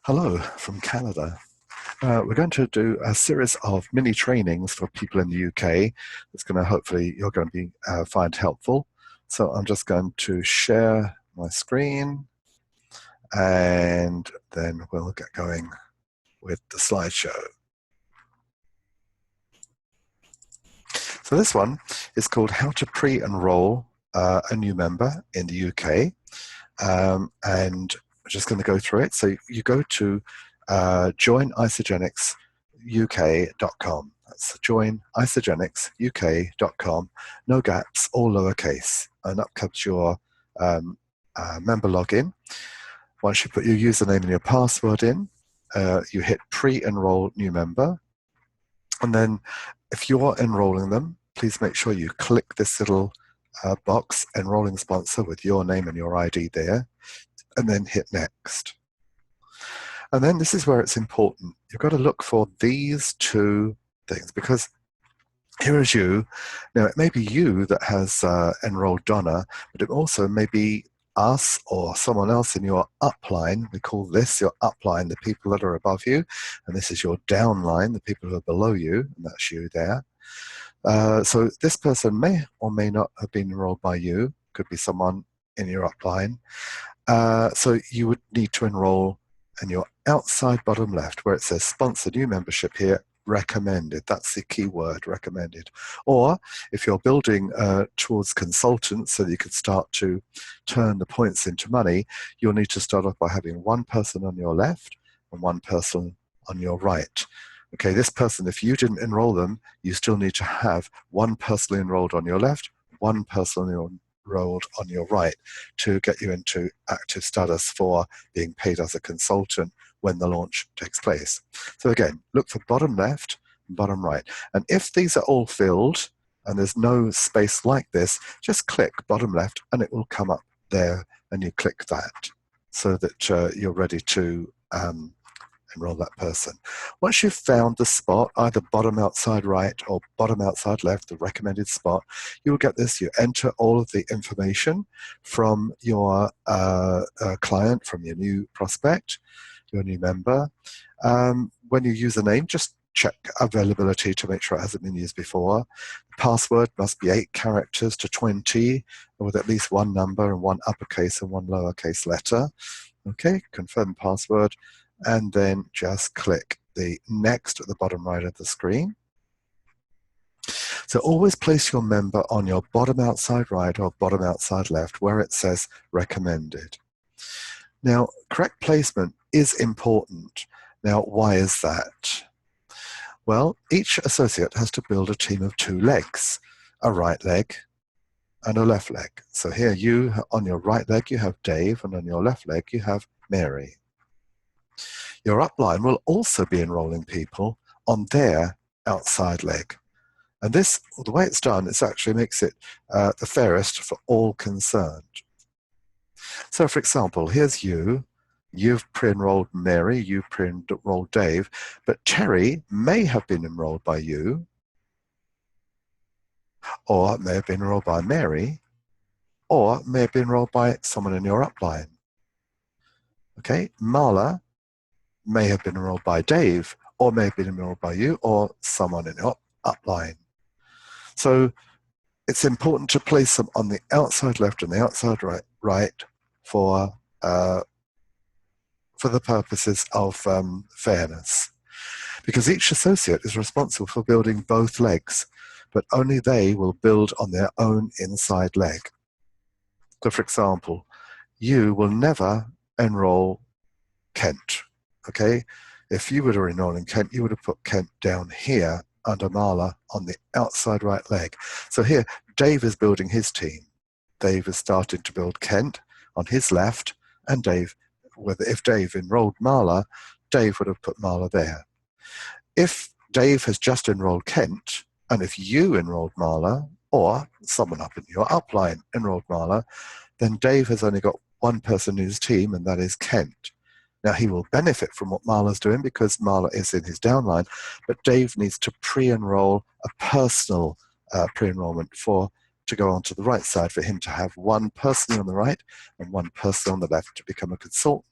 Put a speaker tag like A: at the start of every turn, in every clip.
A: Hello from Canada. We're going to do a series of mini trainings for people in the UK. That's going to hopefully you're going to be find helpful. So I'm just going to share my screen, and then we'll get going with the slideshow. So this one is called How to Pre-Enroll a New Member in the UK, and I'm just going to go through it. So you go to joinisogenicuk.com. That's joinisogenicuk.com. No gaps, all lowercase. And up comes your member login. Once you put your username and your password in, you hit pre-enroll new member. And then if you're enrolling them, please make sure you click this little box, enrolling sponsor, with your name and your ID there, and then hit next. And then this is where it's important. You've got to look for these two things, because here is you. Now, it may be you that has enrolled Donna, but it also may be us or someone else in your upline. We call this your upline, the people that are above you, and this is your downline, the people who are below you, and that's you there. So this person may or may not have been enrolled by you, could be someone in your upline. So you would need to enroll in your outside bottom left, where it says sponsor new membership here, recommended. That's the key word, recommended. Or if you're building towards consultants so that you can start to turn the points into money, you'll need to start off by having one person on your left and one person on your right. Okay, this person, if you didn't enroll them, you still need to have one person enrolled on your left, one person enrolled on your right to get you into active status for being paid as a consultant when the launch takes place. So again, look for bottom left and bottom right. And if these are all filled and there's no space like this, just click bottom left and it will come up there, and you click that so that you're ready to enroll that person. Once you've found the spot, either bottom outside right or bottom outside left, the recommended spot, you will get this. You enter all of the information from your client, from your new prospect, your new member. When you use a name, just check availability to make sure it hasn't been used before. Password must be 8 characters to 20, with at least one number and one uppercase and one lowercase letter. Okay, confirm password, and then just click the next at the bottom right of the screen. So always place your member on your bottom outside right or bottom outside left where it says recommended. Now, correct placement is important. Now, why is that? Well, each associate has to build a team of 2 legs, a right leg and a left leg. So here you, on your right leg, you have Dave, and on your left leg, you have Mary. Your upline will also be enrolling people on their outside leg. And this, the way it's done, it actually makes it the fairest for all concerned. So for example, here's you. You've pre-enrolled Mary, you've pre-enrolled Dave, but Terry may have been enrolled by you, or may have been enrolled by Mary, or may have been enrolled by someone in your upline. Okay, Marla may have been enrolled by Dave, or may have been enrolled by you, or someone in your upline. So it's important to place them on the outside left and the outside right for the purposes of fairness. Because each associate is responsible for building both legs, but only they will build on their own inside leg. So for example, you will never enroll Kent. Okay, if you were to enroll in Kent, you would have put Kent down here under Marla on the outside right leg. So here, Dave is building his team. Dave is starting to build Kent on his left, and Dave, if Dave enrolled Marla, Dave would have put Marla there. If Dave has just enrolled Kent, and if you enrolled Marla, or someone up in your upline enrolled Marla, then Dave has only got one person in his team, and that is Kent. Now, he will benefit from what Marla's doing because Marla is in his downline, but Dave needs to pre-enroll a personal pre-enrollment to go onto the right side, for him to have one person on the right and one person on the left to become a consultant,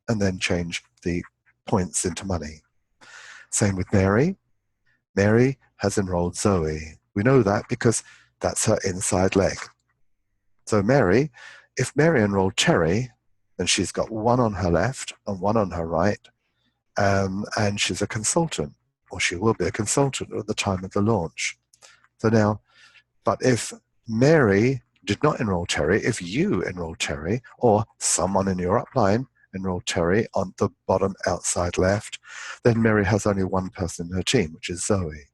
A: and then change the points into money. Same with Mary. Mary has enrolled Zoe. We know that because that's her inside leg. So Mary, if Mary enrolled Terry, then she's got one on her left and one on her right, and she's a consultant, or she will be a consultant at the time of the launch. So now, but if Mary did not enroll Terry, if you enrolled Terry, or someone in your upline enrolled Terry on the bottom outside left, then Mary has only one person in her team, which is Zoe.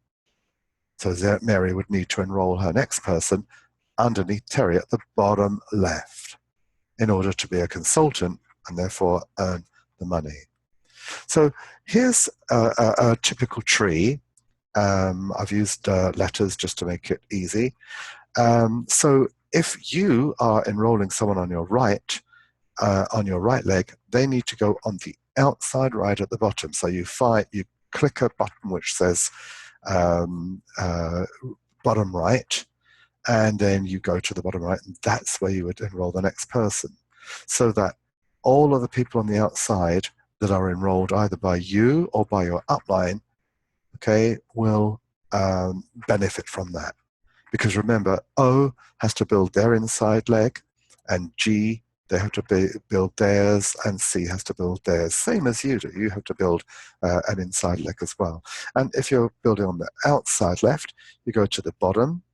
A: So Mary would need to enroll her next person underneath Terry at the bottom left in order to be a consultant and therefore earn the money. So here's a typical tree. I've used letters just to make it easy. So if you are enrolling someone on your right leg, they need to go on the outside right at the bottom. So you click a button which says bottom right, and then you go to the bottom right, and that's where you would enroll the next person. So that all of the people on the outside that are enrolled either by you or by your upline, okay, will benefit from that. Because remember, O has to build their inside leg, and G, they have to build theirs, and C has to build theirs. Same as you do. You have to build an inside leg as well. And if you're building on the outside left, you go to the bottom,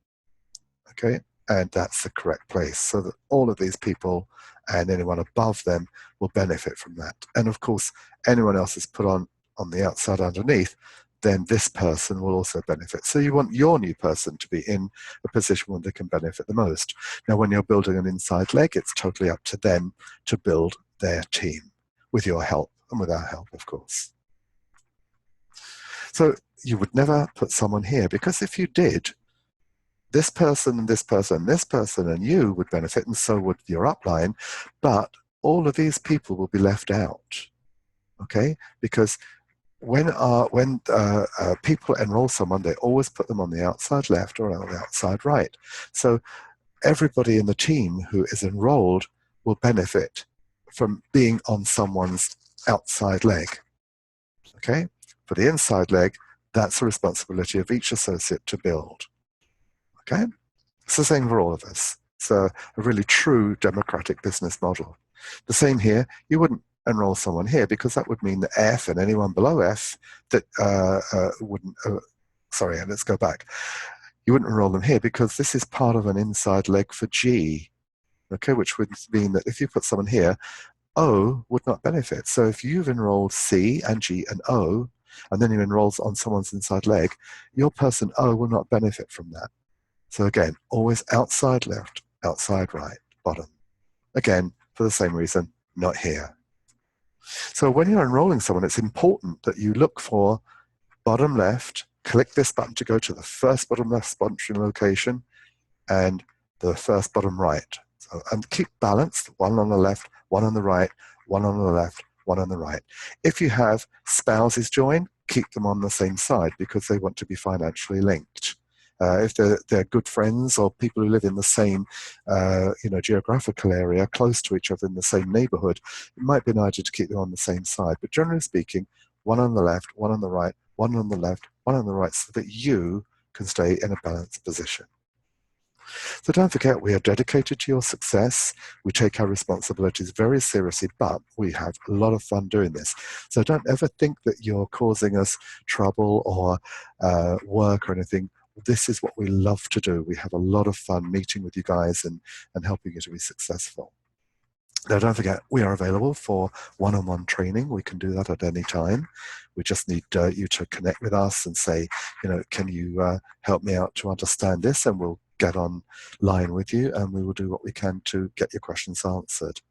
A: okay, and that's the correct place, so that all of these people and anyone above them will benefit from that. And of course, anyone else is put on the outside underneath, then this person will also benefit. So you want your new person to be in a position where they can benefit the most. Now, when you're building an inside leg, it's totally up to them to build their team with your help and with our help, of course. So you would never put someone here, because if you did, this person and this person and this person and you would benefit, and so would your upline, but all of these people will be left out, okay? Because when people enroll someone, they always put them on the outside left or on the outside right. So everybody in the team who is enrolled will benefit from being on someone's outside leg, okay? For the inside leg, that's the responsibility of each associate to build. Okay, it's the same for all of us. It's a really true democratic business model. The same here. You wouldn't enroll someone here because that would mean that F and anyone below F that wouldn't. Sorry, let's go back. You wouldn't enroll them here because this is part of an inside leg for G. Okay, which would mean that if you put someone here, O would not benefit. So if you've enrolled C and G and O, and then you enroll on someone's inside leg, your person O will not benefit from that. So again, always outside left, outside right, bottom. Again, for the same reason, not here. So when you're enrolling someone, it's important that you look for bottom left, click this button to go to the first bottom left sponsoring location, and the first bottom right. So, and keep balanced, one on the left, one on the right, one on the left, one on the right. If you have spouses join, keep them on the same side because they want to be financially linked. If they're good friends or people who live in the same geographical area, close to each other in the same neighborhood, it might be an idea to keep them on the same side. But generally speaking, one on the left, one on the right, one on the left, one on the right, so that you can stay in a balanced position. So don't forget, we are dedicated to your success. We take our responsibilities very seriously, but we have a lot of fun doing this. So don't ever think that you're causing us trouble or work or anything. This is what we love to do. We have a lot of fun meeting with you guys and helping you to be successful. Now, don't forget, we are available for one-on-one training. We can do that at any time. We just need you to connect with us and say, can you help me out to understand this? And we'll get online with you and we will do what we can to get your questions answered.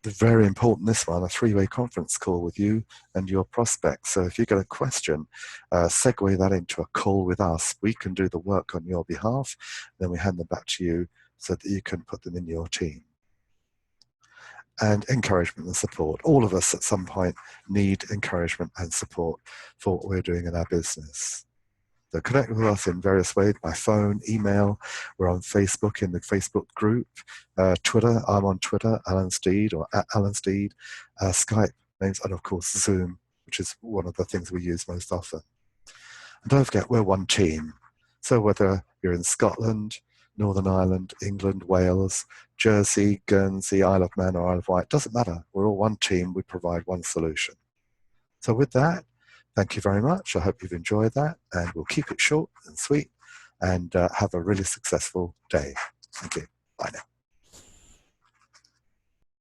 A: Very important, this one, a three-way conference call with you and your prospects. So if you get a question, segue that into a call with us. We can do the work on your behalf, then we hand them back to you so that you can put them in your team. And encouragement and support. All of us at some point need encouragement and support for what we're doing in our business. So connect with us in various ways, by phone, email. We're on Facebook in the Facebook group, Twitter. I'm on Twitter, Alan Steed or @Alan Steed. Skype, names, and of course Zoom, which is one of the things we use most often. And don't forget, we're one team. So whether you're in Scotland, Northern Ireland, England, Wales, Jersey, Guernsey, Isle of Man or Isle of Wight, doesn't matter. We're all one team. We provide one solution. So with that, thank you very much. I hope you've enjoyed that, and we'll keep it short and sweet, and have a really successful day. Thank you. Bye now.